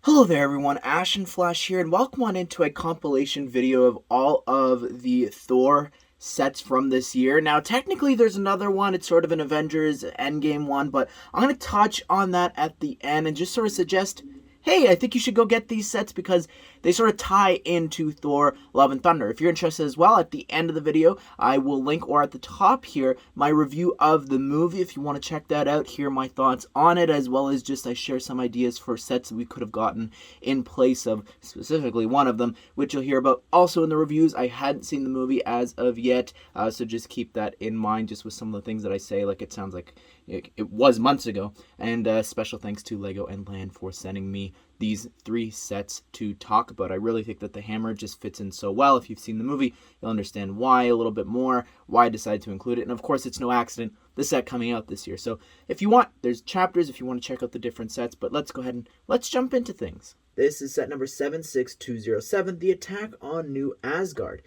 Hello there everyone, Ashnflash here, and welcome on into a compilation video of all of the Thor sets from this year. Now, technically there's another one, it's sort of an Avengers Endgame one, but I'm going to touch on that at the end and just sort of suggest, hey, I think you should go get these sets because they sort of tie into Thor Love and Thunder. If you're interested as well, at the end of the video, I will link, or at the top here, my review of the movie. If you want to check that out, hear my thoughts on it, as well as just I share some ideas for sets that we could have gotten in place of specifically one of them, which you'll hear about also in the reviews. I hadn't seen the movie as of yet, so just keep that in mind just with some of the things that I say. Like, it sounds like it was months ago. And special thanks to Lego and Land for sending me these 3 sets to talk about. I really think that the hammer just fits in so well. If you've seen the movie, you'll understand why a little bit more, why I decided to include it. And of course, it's no accident, the set coming out this year. So if you want, there's chapters if you want to check out the different sets, but let's go ahead and let's jump into things. This is set number 76207, The Attack on New Asgard.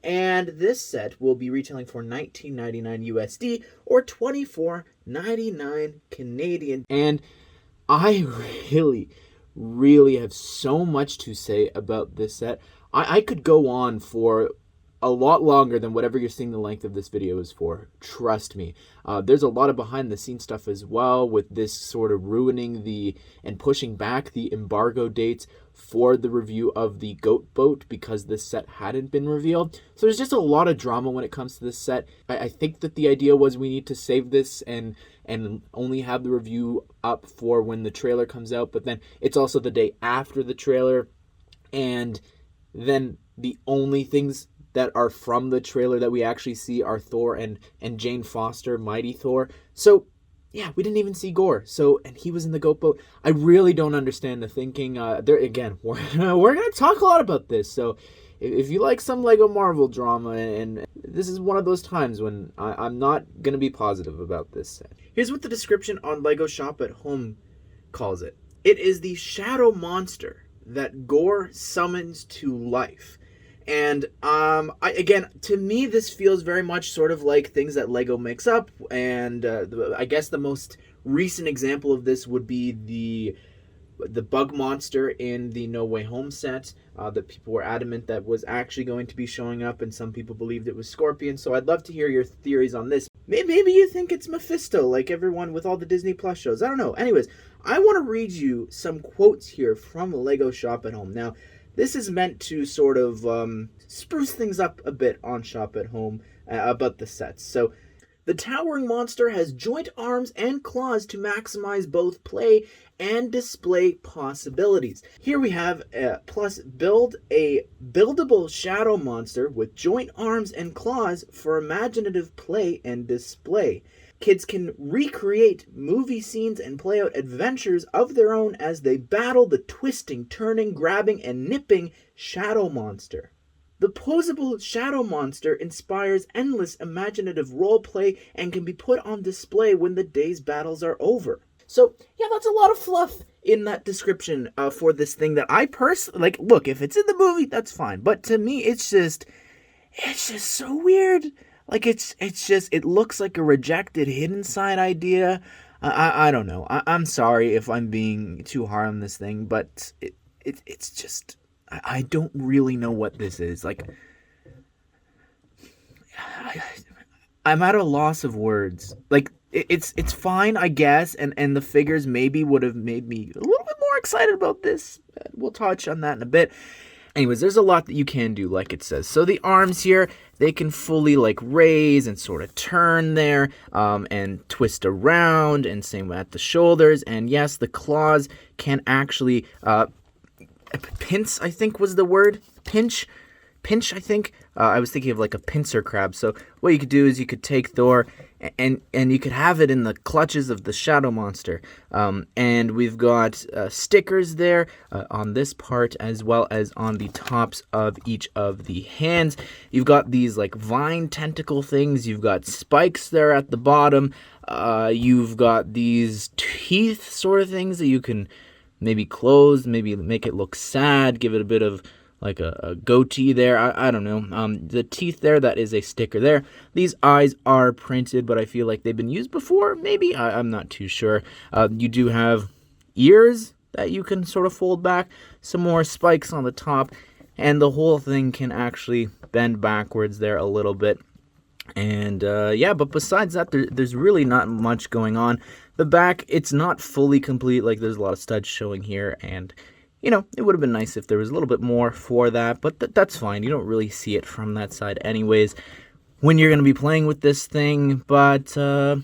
And this set will be retailing for $19.99 USD or $24.99 Canadian. And I really have so much to say about this set. I could go on for a lot longer than whatever you're seeing the length of this video is for. Trust me. There's a lot of behind the scenes stuff as well, with this sort of ruining and pushing back the embargo dates for the review of the Goat Boat because this set hadn't been revealed. So there's just a lot of drama when it comes to this set. I think that the idea was we need to save this and only have the review up for when the trailer comes out, but then it's also the day after the trailer, and then the only things that are from the trailer that we actually see are Thor and Jane Foster, Mighty Thor. So yeah, we didn't even see Gore. So, and he was in the Goat Boat. I really don't understand the thinking. There again, we're gonna talk a lot about this. So if you like some Lego Marvel drama, and this is one of those times when I'm not going to be positive about this set. Here's what the description on Lego Shop at Home calls it. It is the shadow monster that Gore summons to life. And again, to me, this feels very much sort of like things that Lego makes up. And I guess the most recent example of this would be the bug monster in the No Way Home set that people were adamant that was actually going to be showing up, and some people believed it was Scorpion. So I'd love to hear your theories on this. Maybe you think it's Mephisto, like everyone with all the Disney Plus shows. I don't know. Anyways, I want to read you some quotes here from Lego Shop at Home. Now, this is meant to sort of spruce things up a bit on Shop at Home about the sets. So, the towering monster has joint arms and claws to maximize both play and display possibilities. Here we have plus build a buildable shadow monster with joint arms and claws for imaginative play and display. Kids can recreate movie scenes and play out adventures of their own as they battle the twisting, turning, grabbing, and nipping shadow monster. The posable shadow monster inspires endless imaginative roleplay and can be put on display when the day's battles are over. So, yeah, that's a lot of fluff in that description for this thing that I personally, like, look, if it's in the movie, that's fine. But to me, it's just so weird. Like, it looks like a rejected Hidden Side idea. I don't know. I'm sorry if I'm being too hard on this thing, but it's just, I don't really know what this is. Like, I'm at a loss of words. Like, it's fine, I guess, and the figures maybe would have made me a little bit more excited about this. We'll touch on that in a bit. Anyways, there's a lot that you can do, like it says. So the arms here, they can fully like raise and sort of turn there, and twist around, and same at the shoulders. And yes, the claws can actually pinch, I think was the word. Pinch, I think. I was thinking of like a pincer crab. So what you could do is you could take Thor and you could have it in the clutches of the shadow monster. And we've got stickers there on this part, as well as on the tops of each of the hands. You've got these like vine tentacle things. You've got spikes there at the bottom. You've got these teeth sort of things that you can maybe close, maybe make it look sad, give it a bit of like a goatee there. I don't know. The teeth there, that is a sticker there. These eyes are printed, but I feel like they've been used before. Maybe. I'm not too sure. You do have ears. that you can sort of fold back, some more spikes on the top, and the whole thing can actually bend backwards there a little bit. And yeah, but besides that, there's really not much going on. The back, it's not fully complete, like there's a lot of studs showing here, and you know, it would have been nice if there was a little bit more for that, but that's fine. You don't really see it from that side anyways when you're going to be playing with this thing, but yeah,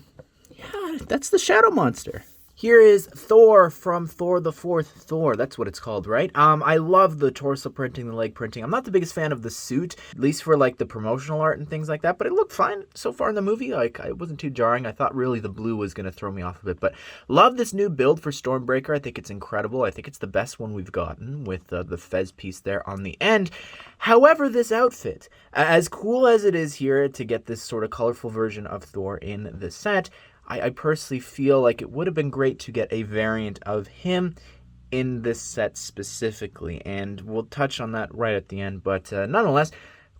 that's the Shadow Monster. Here is Thor from Thor the Fourth Thor. That's what it's called, right? I love the torso printing, the leg printing. I'm not the biggest fan of the suit, at least for like the promotional art and things like that, but it looked fine so far in the movie. Like, it wasn't too jarring. I thought really the blue was going to throw me off a bit, but love this new build for Stormbreaker. I think it's incredible. I think it's the best one we've gotten with the fez piece there on the end. However, this outfit, as cool as it is here to get this sort of colorful version of Thor in the set, I personally feel like it would have been great to get a variant of him in this set specifically, and we'll touch on that right at the end, but nonetheless,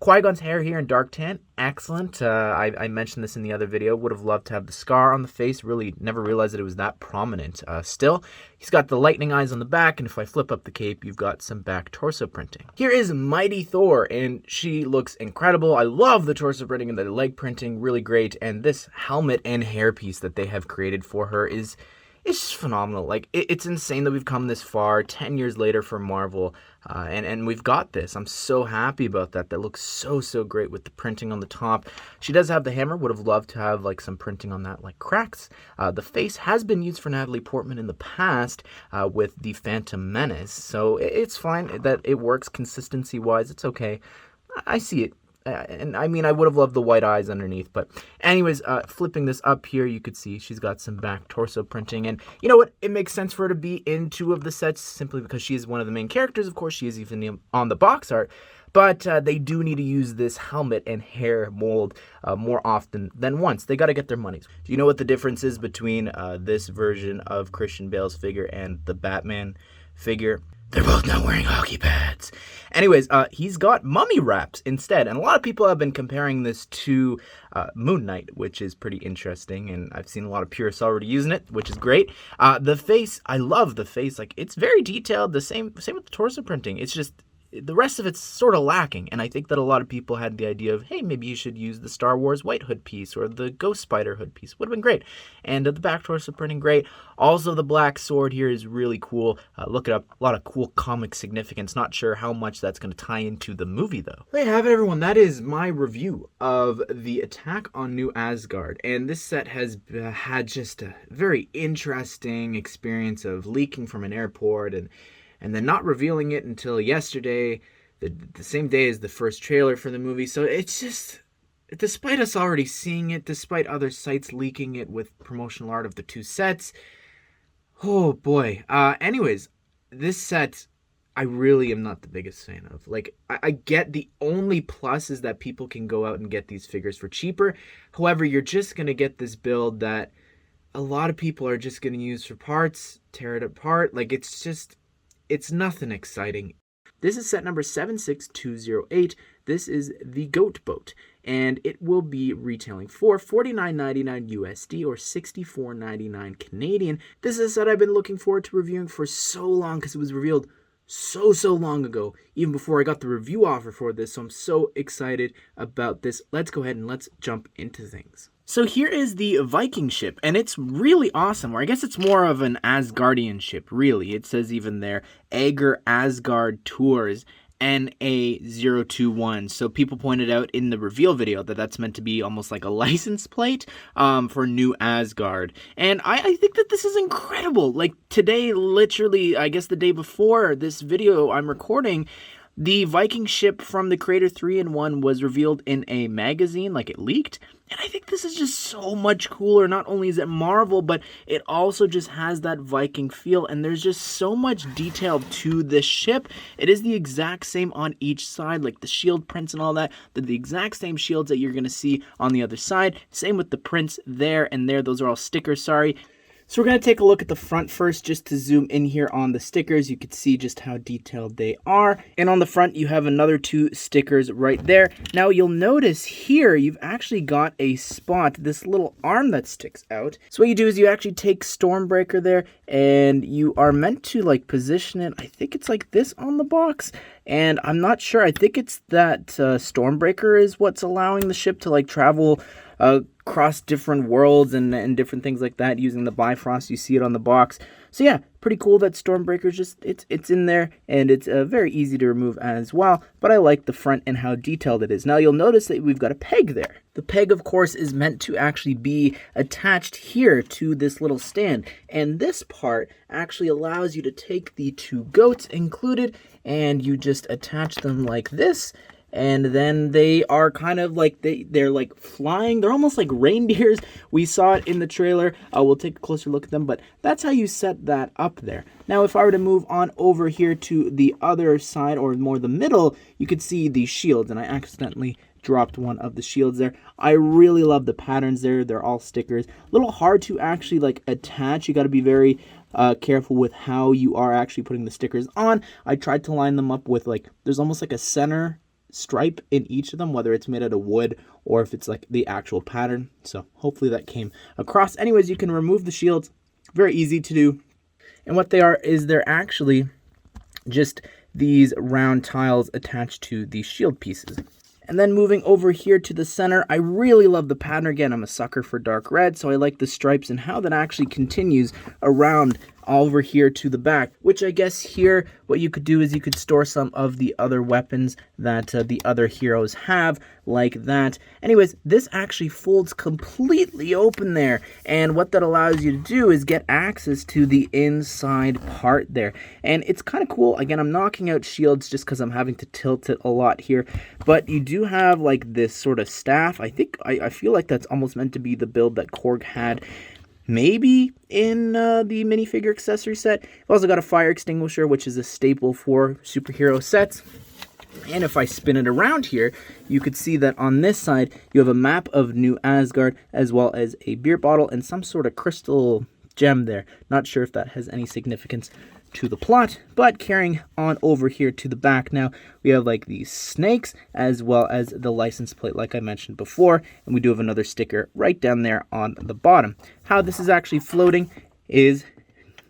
Qui-Gon's hair here in dark tan, excellent. I mentioned this in the other video, would have loved to have the scar on the face, really never realized that it was that prominent. Still, he's got the lightning eyes on the back, and if I flip up the cape, you've got some back torso printing. Here is Mighty Thor, and she looks incredible. I love the torso printing and the leg printing, really great, and this helmet and hairpiece that they have created for her is... it's just phenomenal. Like, it's insane that we've come this far, 10 years later for Marvel, and we've got this. I'm so happy about that. That looks so great with the printing on the top. She does have the hammer. Would have loved to have, like, some printing on that, like cracks. The face has been used for Natalie Portman in the past with the Phantom Menace, so it's fine that it works consistency-wise. It's okay. I see it. And I mean, I would have loved the white eyes underneath, but anyways, flipping this up here, you could see she's got some back torso printing, and you know what? It makes sense for her to be in two of the sets simply because she is one of the main characters. Of course, she is even on the box art, but they do need to use this helmet and hair mold more often than once. They got to get their monies. Do you know what the difference is between this version of Christian Bale's figure and the Batman figure? They're both not wearing hockey pads. Anyways, he's got mummy wraps instead. And a lot of people have been comparing this to Moon Knight, which is pretty interesting. And I've seen a lot of purists already using it, which is great. The face, I love the face. Like, it's very detailed. The same with the torso printing. It's just... the rest of it's sort of lacking, and I think that a lot of people had the idea of, hey, maybe you should use the Star Wars White Hood piece or the Ghost Spider Hood piece. Would have been great. And the back torso printing, great. Also, the black sword here is really cool. Look it up. A lot of cool comic significance. Not sure how much that's going to tie into the movie, though. There you have it, everyone. That is my review of the Attack on New Asgard. And this set has had just a very interesting experience of leaking from an airport and then not revealing it until yesterday, the same day as the first trailer for the movie. So it's just, despite us already seeing it, despite other sites leaking it with promotional art of the two sets, oh boy. Anyways, this set, I really am not the biggest fan of. Like, I get the only plus is that people can go out and get these figures for cheaper. However, you're just going to get this build that a lot of people are just going to use for parts, tear it apart. Like, it's just... it's nothing exciting. This is set number 76208. This is the Goat Boat, and it will be retailing for $49.99 USD or $64.99 Canadian. This is a set I've been looking forward to reviewing for so long because it was revealed so long ago, even before I got the review offer for this, so I'm so excited about this. Let's go ahead and let's jump into things. So here is the Viking ship, and it's really awesome, or I guess it's more of an Asgardian ship, really. It says even there, Ager Asgard Tours, NA021. So people pointed out in the reveal video that that's meant to be almost like a license plate for New Asgard. And I think that this is incredible. Like today, literally, I guess the day before this video I'm recording, the Viking ship from the Creator 3-in-1 was revealed in a magazine, like it leaked. And I think this is just so much cooler. Not only is it Marvel, but it also just has that Viking feel. And there's just so much detail to this ship. It is the exact same on each side, like the shield prints and all that. They're the exact same shields that you're going to see on the other side. Same with the prints there and there. Those are all stickers, sorry. So we're going to take a look at the front first, just to zoom in here on the stickers. You can see just how detailed they are. And on the front, you have another 2 stickers right there. Now you'll notice here, you've actually got a spot, this little arm that sticks out. So what you do is you actually take Stormbreaker there, and you are meant to like position it. I think it's like this on the box. And I'm not sure. I think it's that Stormbreaker is what's allowing the ship to like travel across different worlds and different things like that using the Bifrost. You see it on the box. So yeah, pretty cool that Stormbreaker's just, it's in there, and it's very easy to remove as well. But I like the front and how detailed it is. Now you'll notice that we've got a peg there. The peg, of course, is meant to actually be attached here to this little stand. And this part actually allows you to take the 2 goats included, and you just attach them like this. And then they are kind of like, they're like flying. They're almost like reindeers. We saw it in the trailer. We'll take a closer look at them, but that's how you set that up there. Now, if I were to move on over here to the other side, or more the middle, you could see the shields, and I accidentally dropped one of the shields there. I really love the patterns there. They're all stickers. A little hard to actually like attach. You got to be very careful with how you are actually putting the stickers on. I tried to line them up with like, there's almost like a center stripe in each of them, whether it's made out of wood or if it's like the actual pattern. So hopefully that came across. Anyways, you can remove the shields. Very easy to do. And what they are is they're actually just these round tiles attached to the shield pieces. And then moving over here to the center, I really love the pattern. Again, I'm a sucker for dark red, so I like the stripes and how that actually continues around over here to the back, which I guess here what you could do is you could store some of the other weapons that the other heroes have, like that. Anyways, this actually folds completely open there, and what that allows you to do is get access to the inside part there. And it's kind of cool. Again, I'm knocking out shields just because I'm having to tilt it a lot here, but you do have like this sort of staff. I think I feel like that's almost meant to be the build that Korg had maybe in the minifigure accessory set. I've also got a fire extinguisher, which is a staple for superhero sets. And if I spin it around here, you could see that on this side, you have a map of New Asgard, as well as a beer bottle and some sort of crystal gem there. Not sure if that has any significance to the plot, but carrying on over here to the back now, we have like these snakes as well as the license plate like I mentioned before, and we do have another sticker right down there on the bottom. How this is actually floating is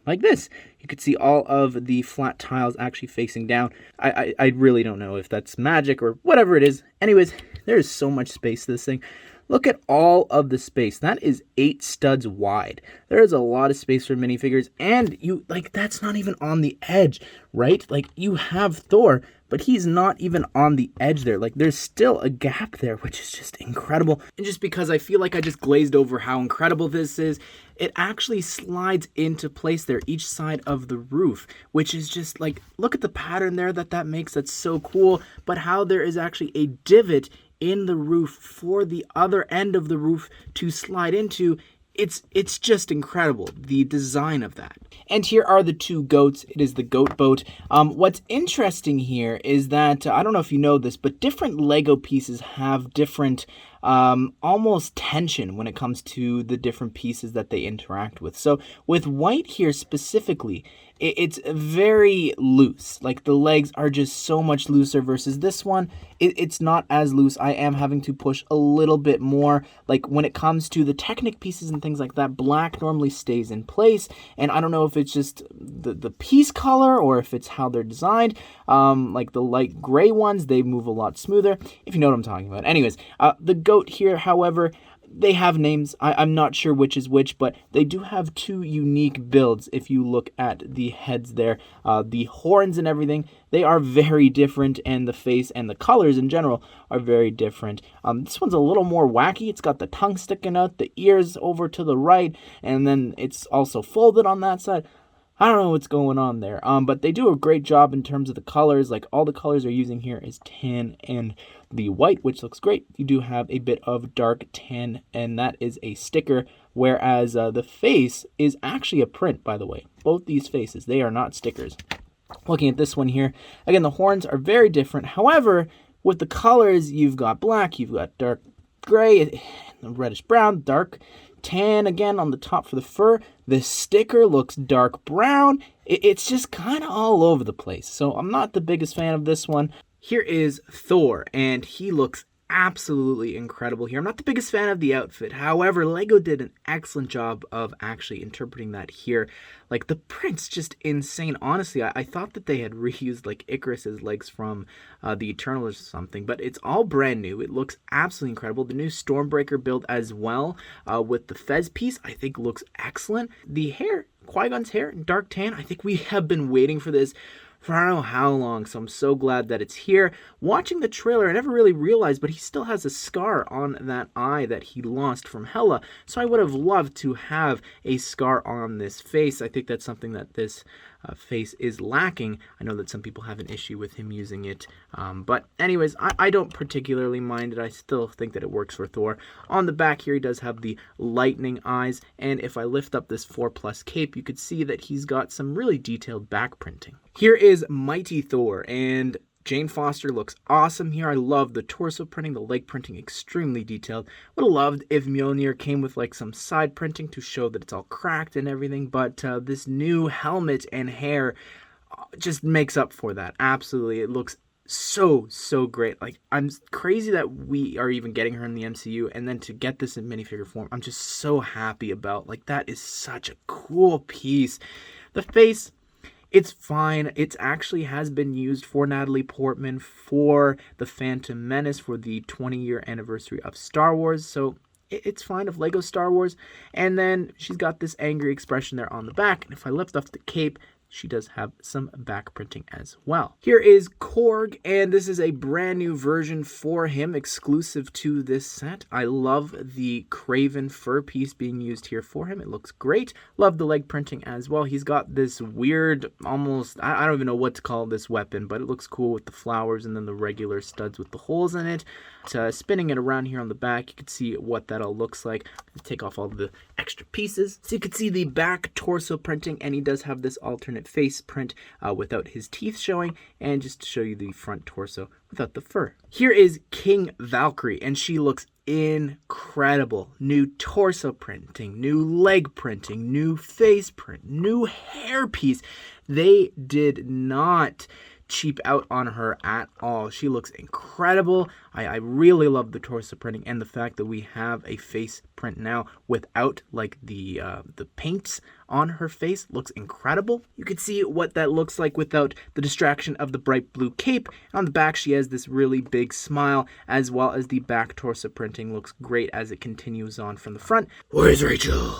like this. You could see all of the flat tiles actually facing down. I really don't know if that's magic or whatever it is. Anyways, there is so much space to this thing. Look at all of the space. That is 8 studs wide. There is a lot of space for minifigures, and you like that's not even on the edge, right? Like you have Thor, but he's not even on the edge there. Like there's still a gap there, which is just incredible. And just because I feel like I just glazed over how incredible this is, it actually slides into place there, each side of the roof, which is just like, look at the pattern there that makes. That's so cool. But how there is actually a divot in the roof for the other end of the roof to slide into. It's just incredible, the design of that. And here are the 2 goats. It is the goat boat. What's interesting here is that, I don't know if you know this, but different Lego pieces have different almost tension when it comes to the different pieces that they interact with. So with white here specifically, it's very loose. Like the legs are just so much looser versus this one. It's not as loose. I am having to push a little bit more. Like when it comes to the Technic pieces and things like that, black normally stays in place. And I don't know if it's just the piece color or if it's how they're designed. Like the light gray ones, they move a lot smoother, if you know what I'm talking about. Anyways, the goat here, however, they have names. I'm not sure which is which, but they do have 2 unique builds. If you look at the heads there, the horns and everything, they are very different, and the face and the colors in general are very different. This one's a little more wacky. It's got the tongue sticking out, the ears over to the right, and then it's also folded on that side. I don't know what's going on there, but they do a great job in terms of the colors. Like all the colors they're using here is tan and the white, which looks great. You do have a bit of dark tan, and that is a sticker, whereas the face is actually a print, by the way. Both these faces, they are not stickers. Looking at this one here, again, the horns are very different. However, with the colors, you've got black, you've got dark gray, reddish brown, dark tan again on the top for the fur. The sticker looks dark brown. It's just kind of all over the place. So I'm not the biggest fan of this one. Here is Thor, and he looks absolutely incredible here. I'm not the biggest fan of the outfit. However, LEGO did an excellent job of actually interpreting that here. Like, the print's just insane. Honestly, I thought that they had reused, like, Icarus's legs from the Eternals or something, but it's all brand new. It looks absolutely incredible. The new Stormbreaker build as well, with the Fez piece, I think looks excellent. The hair, Qui-Gon's hair, dark tan, I think we have been waiting for this for I don't know how long, so I'm so glad that it's here. Watching the trailer, I never really realized, but he still has a scar on that eye that he lost from Hela, so I would have loved to have a scar on this face. I think that's something that this face is lacking. I know that some people have an issue with him using it, but anyways, I don't particularly mind it. I still think that it works for Thor. On the back here, he does have the lightning eyes, and if I lift up this 4+ cape, you could see that he's got some really detailed back printing. Here is Mighty Thor, and Jane Foster looks awesome here. I love the torso printing, the leg printing, extremely detailed. Would have loved if Mjonir came with like some side printing to show that it's all cracked and everything, but this new helmet and hair just makes up for that. Absolutely, it looks so great. Like, I'm crazy that we are even getting her in the MCU, and then to get this in minifigure form, I'm just so happy about. Like, that is such a cool piece. The face, it's fine. It actually has been used for Natalie Portman for The Phantom Menace for the 20-year anniversary of Star Wars, so it's fine of LEGO Star Wars. And then she's got this angry expression there on the back, and if I lift up the cape, she does have some back printing as well. Here is Korg, and this is a brand new version for him, exclusive to this set. I love the Craven fur piece being used here for him. It looks great. Love the leg printing as well. He's got this weird, almost, I don't even know what to call this weapon, but it looks cool with the flowers and then the regular studs with the holes in it. Spinning it around here on the back, you can see what that all looks like. Take off all the extra pieces. So you can see the back torso printing, and he does have this alternate face print without his teeth showing, and just to show you the front torso without the fur. Here is King Valkyrie, and she looks incredible. New torso printing, new leg printing, new face print, new hair piece. They did not cheap out on her at all. She looks incredible. I really love the torso printing, and the fact that we have a face print now without like the paints on her face looks incredible. You can see what that looks like without the distraction of the bright blue cape. On the back, she has this really big smile, as well as the back torso printing looks great as it continues on from the front. Where's Rachel?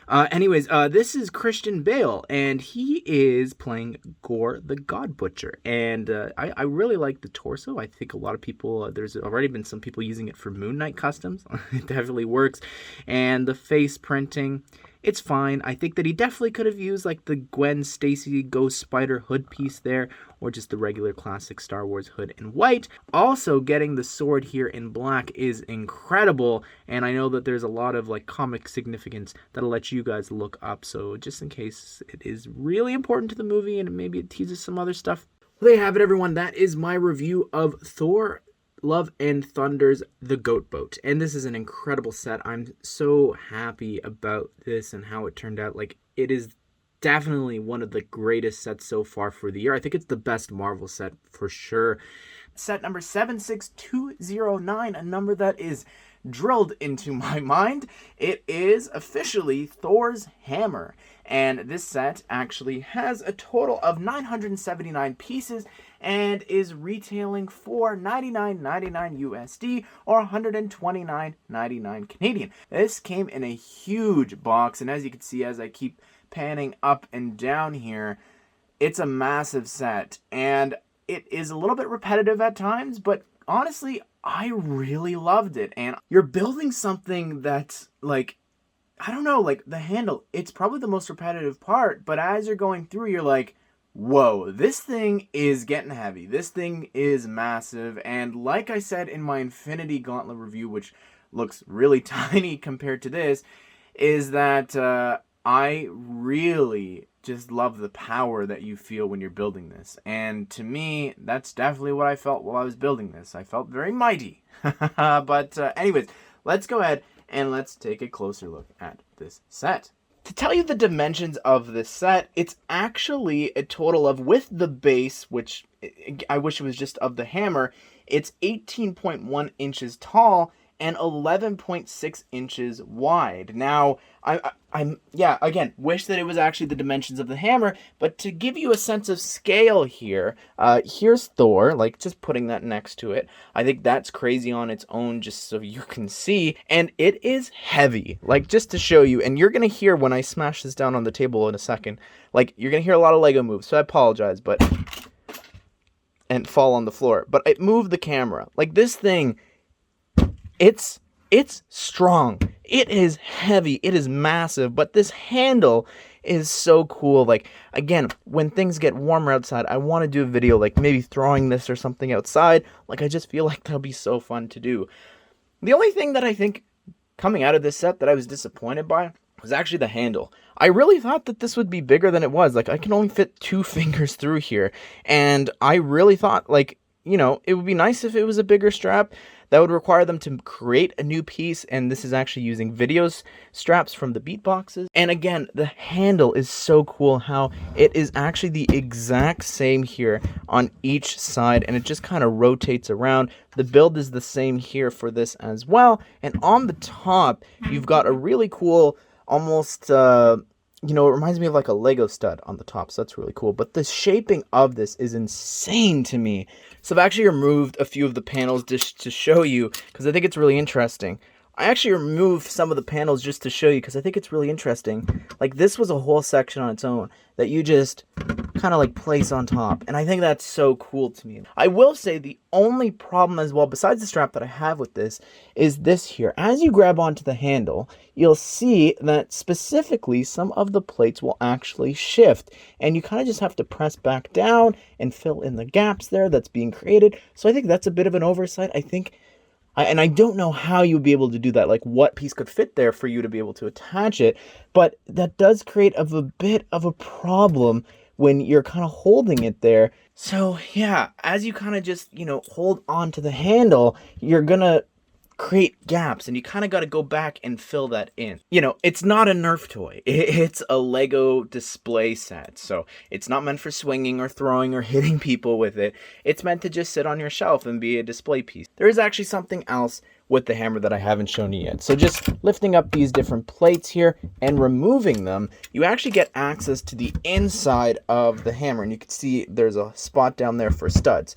Anyways, this is Christian Bale, and he is playing Gore the God Butcher, and I really like the torso. I think a lot of people, there's already been some people using it for Moon Knight customs. It definitely works. And the face printing, it's fine. I think that he definitely could have used like the Gwen Stacy Ghost Spider hood piece there, or just the regular classic Star Wars hood in white. Also, getting the sword here in black is incredible, and I know that there's a lot of like comic significance that'll let you guys look up, so just in case it is really important to the movie and maybe it teases some other stuff. Well, there you have it, everyone. That is my review of Thor Love and Thunder's The Goat Boat, and this is an incredible set. I'm so happy about this and how it turned out. Like, it is definitely one of the greatest sets so far for the year. I think it's the best Marvel set for sure. Set number 76209, a number that is drilled into my mind. It is officially Thor's hammer, and this set actually has a total of 979 pieces and is retailing for $99.99 USD or $129.99 Canadian. This came in a huge box, and as you can see as I keep panning up and down here, it's a massive set, and it is a little bit repetitive at times, but honestly, I really loved it. And you're building something that's like, I don't know, like the handle, it's probably the most repetitive part, but as you're going through, you're like, whoa, this thing is getting heavy. This thing is massive. And like I said in my Infinity Gauntlet review, which looks really tiny compared to this, is that I really just love the power that you feel when you're building this. And to me, that's definitely what I felt while I was building this. I felt very mighty. But anyways, let's go ahead and let's take a closer look at this set. To tell you the dimensions of this set, it's actually a total of, with the base, which I wish it was just of the hammer, it's 18.1 inches tall and 11.6 inches wide. Now, again, wish that it was actually the dimensions of the hammer, but to give you a sense of scale here, here's Thor, like just putting that next to it. I think that's crazy on its own, just so you can see, and it is heavy, like just to show you, and you're gonna hear when I smash this down on the table in a second, like you're gonna hear a lot of Lego moves, so I apologize, but, and fall on the floor, but it moved the camera. Like this thing, it's strong. It is heavy. It is massive. But this handle is so cool. Like, again, when things get warmer outside, I want to do a video like maybe throwing this or something outside. Like, I just feel like that'll be so fun to do. The only thing that I think coming out of this set that I was disappointed by was actually the handle. I really thought that this would be bigger than it was. Like, I can only fit 2 fingers through here. And I really thought, like, you know, it would be nice if it was a bigger strap. That would require them to create a new piece, and this is actually using video straps from the beatboxes. And again, the handle is so cool how it is actually the exact same here on each side, and it just kind of rotates around. The build is the same here for this as well. And on the top, you've got a really cool, almost, you know, it reminds me of like a Lego stud on the top, so that's really cool. But the shaping of this is insane to me. So I've actually removed a few of the panels just to show you, because I think it's really interesting. I actually removed some of the panels just to show you, because I think it's really interesting. Like, this was a whole section on its own that you just kind of like place on top, and I think that's so cool to me. I will say the only problem as well, besides the strap that I have with this, is this here. As you grab onto the handle, you'll see that specifically some of the plates will actually shift, and you kind of just have to press back down and fill in the gaps there that's being created. So I think that's a bit of an oversight. I think, and I don't know how you would be able to do that, like what piece could fit there for you to be able to attach it, but that does create a bit of a problem when you're kind of holding it there. So yeah, as you kind of just, you know, hold on to the handle, you're gonna create gaps, and you kind of got to go back and fill that in. You know, it's not a Nerf toy. It's a Lego display set. So it's not meant for swinging or throwing or hitting people with it. It's meant to just sit on your shelf and be a display piece. There is actually something else with the hammer that I haven't shown you yet. So just lifting up these different plates here and removing them, you actually get access to the inside of the hammer. And you can see there's a spot down there for studs.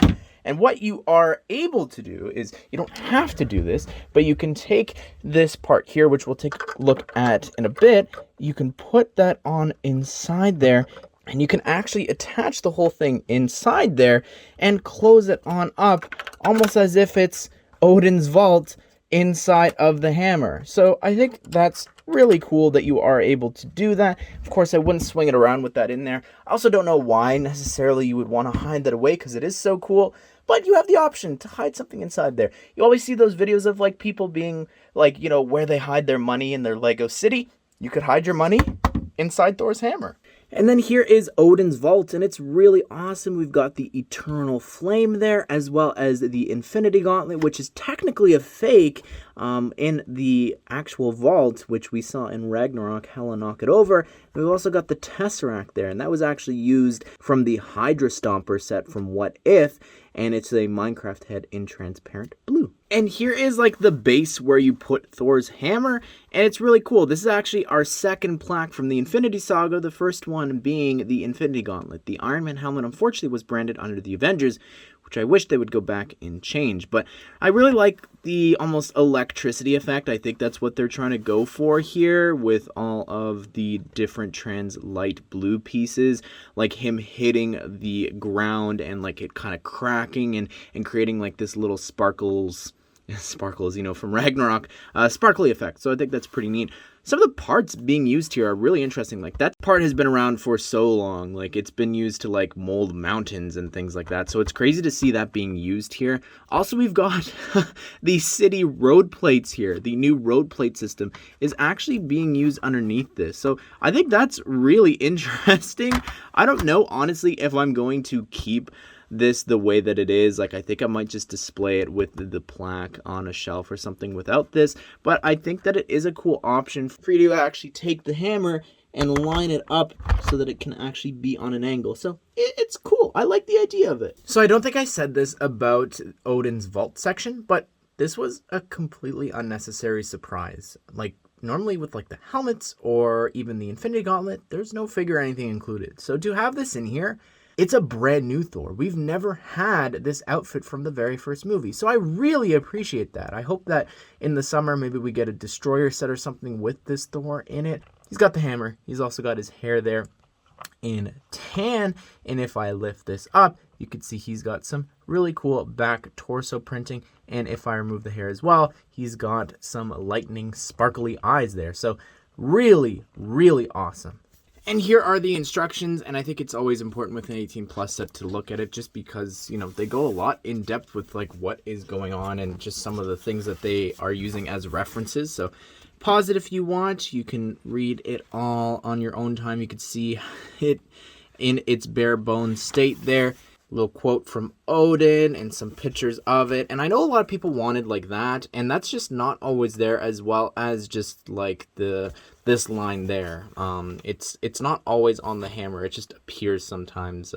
And what you are able to do is, you don't have to do this, but you can take this part here, which we'll take a look at in a bit. You can put that on inside there, and you can actually attach the whole thing inside there and close it on up, almost as if it's Odin's vault inside of the hammer. So I think that's really cool that you are able to do that. Of course, I wouldn't swing it around with that in there. I also don't know why necessarily you would want to hide that away, because it is so cool. But you have the option to hide something inside there. You always see those videos of like people being like, you know, where they hide their money in their Lego city. You could hide your money inside Thor's hammer. And then here is Odin's vault, and it's really awesome. We've got the Eternal Flame there, as well as the Infinity Gauntlet, which is technically a fake in the actual vault, which we saw in Ragnarok, Hella Knock It Over. And we've also got the Tesseract there, and that was actually used from the Hydra Stomper set from What If, and it's a Minecraft head in transparent blue. And here is like the base where you put Thor's hammer, and it's really cool. This is actually our second plaque from the Infinity Saga, the first one being the Infinity Gauntlet. The Iron Man helmet unfortunately was branded under the Avengers, which I wish they would go back and change. But I really like the almost electricity effect. I think that's what they're trying to go for here with all of the different trans light blue pieces, like him hitting the ground and like it kind of cracking and creating like this little sparkles, you know, from Ragnarok, sparkly effect. So I think that's pretty neat. Some of the parts being used here are really interesting. Like that part has been around for so long. Like it's been used to like mold mountains and things like that. So it's crazy to see that being used here. Also, we've got the city road plates here. The new road plate system is actually being used underneath this. So I think that's really interesting. I don't know, honestly, if I'm going to keep this the way that it is. Like, I think I might just display it with the plaque on a shelf or something without this. But I think that it is a cool option for you to actually take the hammer and line it up so that it can actually be on an angle. So it's cool. I like the idea of it. So I don't think I said this about Odin's vault section, but this was a completely unnecessary surprise. Like, normally with like the helmets or even the Infinity Gauntlet, there's no figure or anything included. So to have this in here, it's a brand new Thor. We've never had this outfit from the very first movie. So I really appreciate that. I hope that in the summer, maybe we get a Destroyer set or something with this Thor in it. He's got the hammer. He's also got his hair there in tan. And if I lift this up, you can see he's got some really cool back torso printing. And if I remove the hair as well, he's got some lightning sparkly eyes there. So really, really awesome. And here are the instructions, and I think it's always important with an 18 plus set to look at it just because, you know, they go a lot in depth with like what is going on and just some of the things that they are using as references. So pause it if you want. You can read it all on your own time. You can see it in its bare bones state there. A little quote from Odin and some pictures of it. And I know a lot of people wanted like that, and that's just not always there, as well as just like this line there. It's not always on the hammer. It just appears sometimes.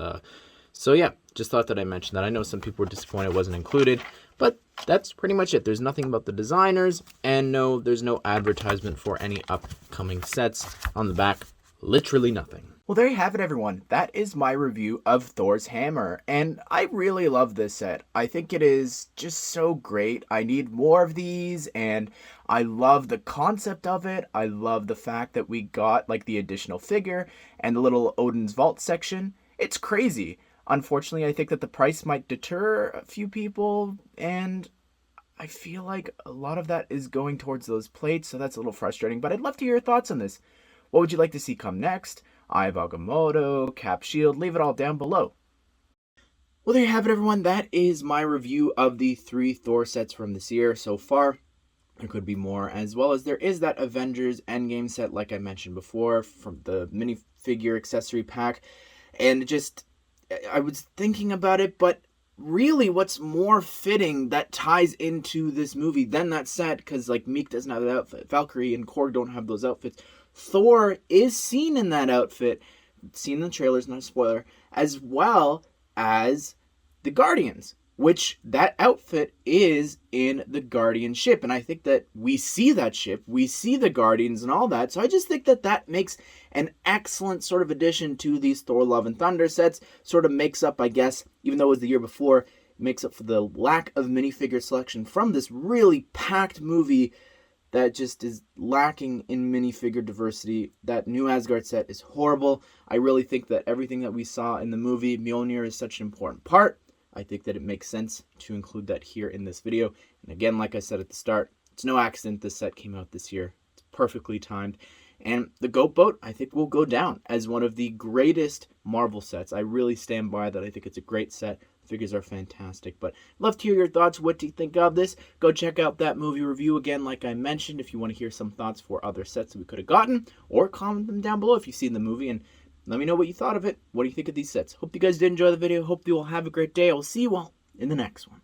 So yeah, just thought that I mentioned that. I know some people were disappointed it wasn't included, but that's pretty much it. There's nothing about the designers, and no, there's no advertisement for any upcoming sets on the back. Literally nothing. Well, there you have it, everyone. That is my review of Thor's hammer, and I really love this set. I think it is just so great. I need more of these, and I love the concept of it. I love the fact that we got like the additional figure and the little Odin's Vault section. It's crazy. Unfortunately, I think that the price might deter a few people, and I feel like a lot of that is going towards those plates, so that's a little frustrating, but I'd love to hear your thoughts on this. What would you like to see come next? Eye of Agamotto, Cap Shield, leave it all down below. Well, there you have it, everyone. That is my review of the 3 Thor sets from this year so far. There could be more, as well as there is that Avengers Endgame set, like I mentioned before, from the minifigure accessory pack. And just, I was thinking about it, but really what's more fitting that ties into this movie than that set, because like Meek doesn't have that outfit, Valkyrie and Korg don't have those outfits. Thor is seen in that outfit, seen in the trailers, not a spoiler, as well as the Guardians, which that outfit is in the Guardian ship. And I think that we see that ship, we see the Guardians and all that. So I just think that that makes an excellent sort of addition to these Thor Love and Thunder sets. Sort of makes up, I guess, even though it was the year before, makes up for the lack of minifigure selection from this really packed movie that just is lacking in minifigure diversity. That new Asgard set is horrible. I really think that everything that we saw in the movie, Mjonir is such an important part. I think that it makes sense to include that here in this video. And again, like I said at the start, it's no accident this set came out this year. It's perfectly timed. And the Goat Boat, I think, will go down as one of the greatest Marvel sets. I really stand by that. I think it's a great set. Figures are fantastic, but love to hear your thoughts. What do you think of this? Go check out that movie review again, like I mentioned, if you want to hear some thoughts for other sets that we could have gotten, or comment them down below if you've seen the movie, and let me know what you thought of it. What do you think of these sets? Hope you guys did enjoy the video. Hope you all have a great day. I'll see you all in the next one.